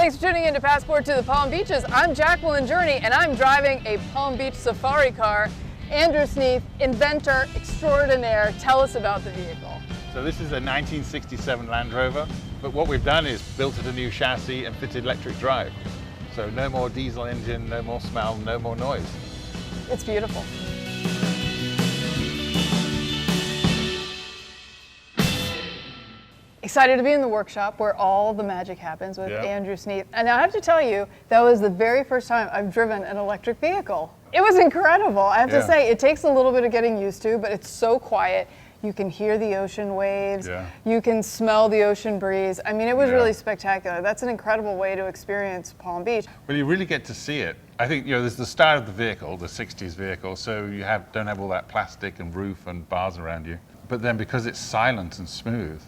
Thanks for tuning in to Passport to the Palm Beaches. I'm Jacqueline Journey, and I'm driving a Palm Beach safari car. Andrew Sneath, inventor extraordinaire, tell us about the vehicle. So this is a 1967 Land Rover, but what we've done is built it a new chassis and fitted electric drive. So no more diesel engine, no more smell, no more noise. It's beautiful. Excited to be in the workshop where all the magic happens with Andrew Sneath. And I have to tell you, that was the very first time I've driven an electric vehicle. It was incredible. I have to say, it takes a little bit of getting used to, but it's so quiet. You can hear the ocean waves. You can smell the ocean breeze. I mean, it was really spectacular. That's an incredible way to experience Palm Beach. Well, you really get to see it. I think, there's the style of the vehicle, the 60s vehicle, so you don't have all that plastic and roof and bars around you. But then because it's silent and smooth,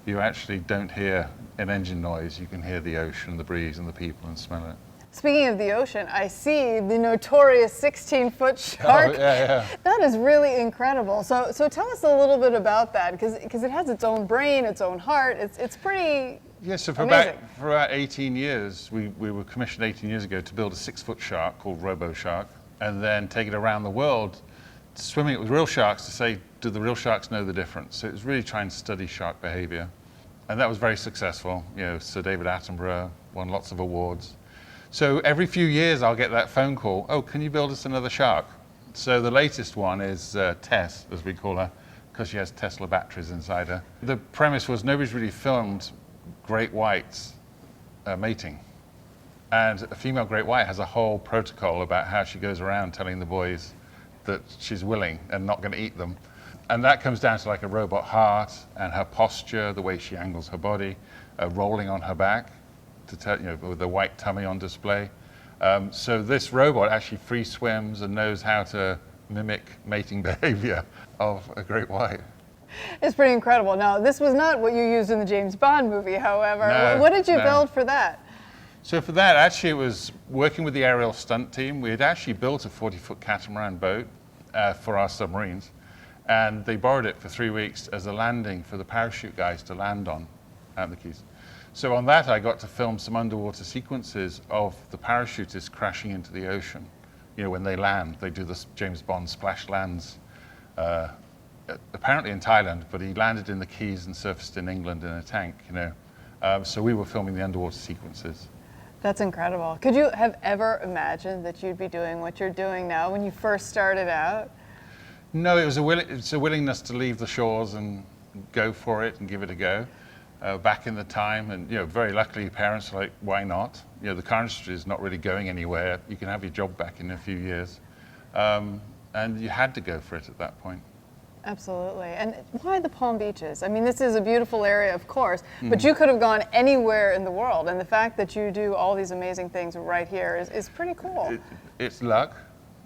you actually don't hear an engine noise. You can hear the ocean, the breeze, and the people, and smell it. Speaking of the ocean, I see the notorious 16-foot shark. That is really incredible. So tell us a little bit about that, because it has its own brain, its own heart. It's pretty so for amazing. For about 18 years, we were commissioned 18 years ago to build a 6-foot shark called RoboShark, and then take it around the world, swimming it with real sharks to say, do the real sharks know the difference? So it was really trying to study shark behavior. And that was very successful. Sir David Attenborough won lots of awards. So every few years I'll get that phone call, oh, can you build us another shark? So the latest one is Tess, as we call her, because she has Tesla batteries inside her. The premise was nobody's really filmed great whites mating. And a female great white has a whole protocol about how she goes around telling the boys that she's willing and not going to eat them. And that comes down to like a robot heart and her posture, the way she angles her body, rolling on her back, to tell, with the white tummy on display. So this robot actually free swims and knows how to mimic mating behavior of a great white. It's pretty incredible. Now, this was not what you used in the James Bond movie, however. No, what did you build for that? So for that, actually, it was working with the aerial stunt team. We had actually built a 40-foot catamaran boat for our submarines. And they borrowed it for 3 weeks as a landing for the parachute guys to land on at the Keys. So on that, I got to film some underwater sequences of the parachutists crashing into the ocean. When they land, they do this James Bond splash lands, apparently in Thailand, but he landed in the Keys and surfaced in England in a tank, So we were filming the underwater sequences. That's incredible. Could you have ever imagined that you'd be doing what you're doing now when you first started out? No, it's a willingness to leave the shores and go for it and give it a go. Back in the time, and very luckily, parents are like, why not? The car industry is not really going anywhere. You can have your job back in a few years, and you had to go for it at that point. Absolutely. And why the Palm Beaches? I mean, this is a beautiful area, of course, but you could have gone anywhere in the world, and the fact that you do all these amazing things right here is pretty cool. It's luck.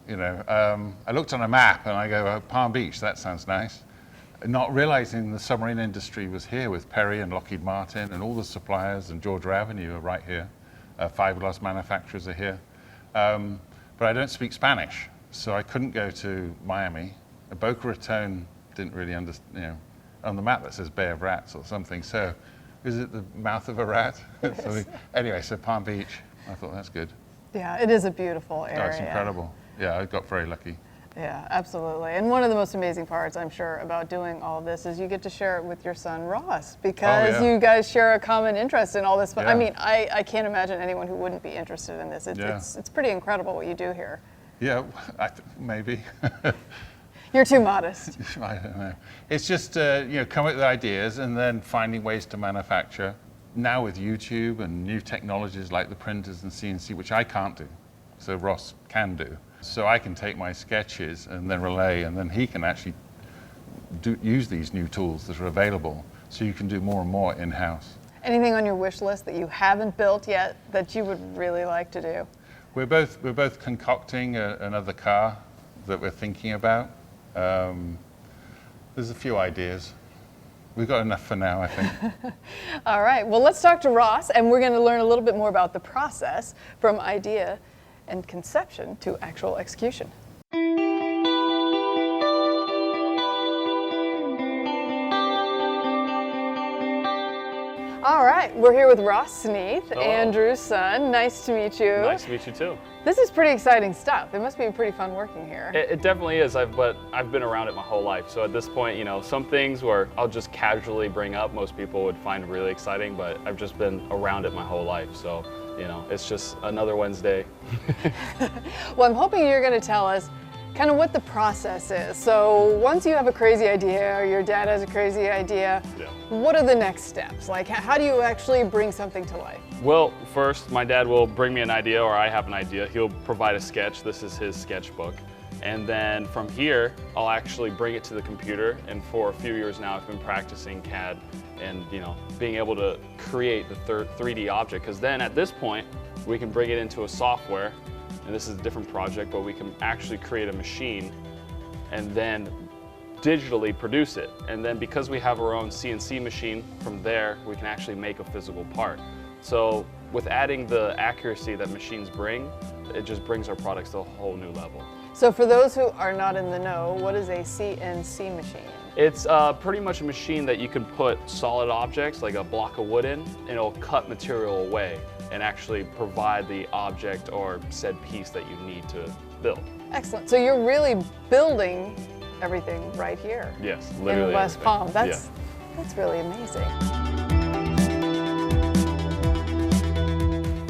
I looked on a map and I go, oh, Palm Beach, that sounds nice. Not realizing the submarine industry was here with Perry and Lockheed Martin and all the suppliers, and Georgia Avenue are right here. Fiberglass manufacturers are here. But I don't speak Spanish, so I couldn't go to Miami. Boca Raton didn't really understand, on the map that says Bay of Rats or something. So is it the mouth of a rat? Yes. Anyway, so Palm Beach, I thought that's good. Yeah, it is a beautiful area. Oh, it's incredible. Yeah, I got very lucky. Yeah, absolutely. And one of the most amazing parts, I'm sure, about doing all of this is you get to share it with your son, Ross, because you guys share a common interest in all this. I mean, I can't imagine anyone who wouldn't be interested in this. It's pretty incredible what you do here. Yeah, maybe. You're too modest. I don't know. It's just, come up with ideas and then finding ways to manufacture. Now with YouTube and new technologies like the printers and CNC, which I can't do, so Ross can do. So I can take my sketches and then relay, and then he can actually use these new tools that are available, so you can do more and more in-house. Anything on your wish list that you haven't built yet that you would really like to do? We're both concocting another car that we're thinking about. There's a few ideas. We've got enough for now, I think. All right, well, let's talk to Ross, and we're going to learn a little bit more about the process from idea and conception to actual execution. All right, we're here with Ross Sneath, Hello. Andrew's son. Nice to meet you. Nice to meet you too. This is pretty exciting stuff. It must be pretty fun working here. It definitely is, but I've been around it my whole life. So at this point, you know, some things where I'll just casually bring up, most people would find really exciting, but I've just been around it my whole life. So, you know, it's just another Wednesday. Well, I'm hoping you're going to tell us kind of what the process is. So once you have a crazy idea or your dad has a crazy idea, Yeah. what are the next steps? Like, how do you actually bring something to life? Well, first, my dad will bring me an idea, or I have an idea. He'll provide a sketch. This is his sketchbook. And then from here, I'll actually bring it to the computer. And for a few years now, I've been practicing CAD and, you know, being able to create the 3D object. Because then at this point, we can bring it into a software. And this is a different project, but we can actually create a machine and then digitally produce it. And then because we have our own CNC machine, from there, we can actually make a physical part. So with adding the accuracy that machines bring, it just brings our products to a whole new level. So for those who are not in the know, what is a CNC machine? It's pretty much a machine that you can put solid objects, like a block of wood in, and it'll cut material away and actually provide the object or said piece that you need to build. Excellent. So you're really building everything right here. Yes, literally in West everything. Palm. That's really amazing.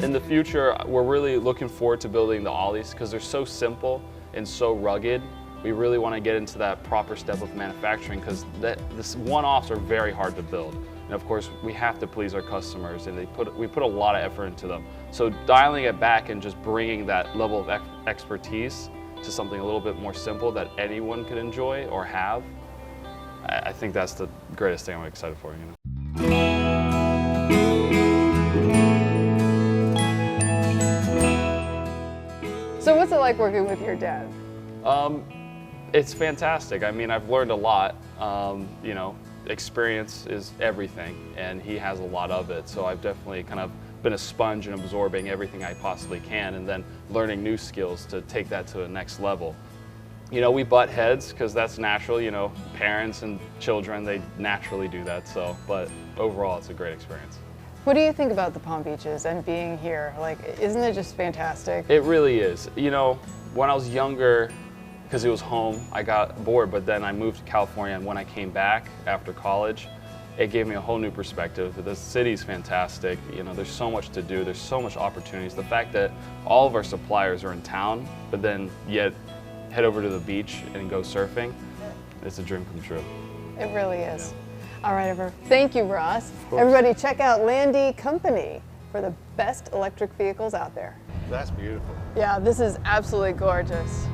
In the future, we're really looking forward to building the ollies because they're so simple and so rugged. We really want to get into that proper step of manufacturing because this one-offs are very hard to build. And of course, we have to please our customers, and we put a lot of effort into them. So dialing it back and just bringing that level of expertise to something a little bit more simple that anyone could enjoy or have, I think that's the greatest thing I'm excited for, you know. So what's it like working with your dad? It's fantastic. I mean, I've learned a lot. You know, experience is everything, and he has a lot of it. So I've definitely kind of been a sponge in absorbing everything I possibly can, and then learning new skills to take that to the next level. You know, we butt heads because that's natural. You know, parents and children, they naturally do that. So, but overall, it's a great experience. What do you think about the Palm Beaches and being here? Like, isn't it just fantastic? It really is. You know, when I was younger, because it was home, I got bored, but then I moved to California, and when I came back after college, it gave me a whole new perspective. The city's fantastic. You know, there's so much to do. There's so much opportunities. The fact that all of our suppliers are in town, but then yet head over to the beach and go surfing, it's a dream come true. It really is. Yeah. All right, thank you, Ross. Everybody check out Landy Company for the best electric vehicles out there. That's beautiful. Yeah, this is absolutely gorgeous.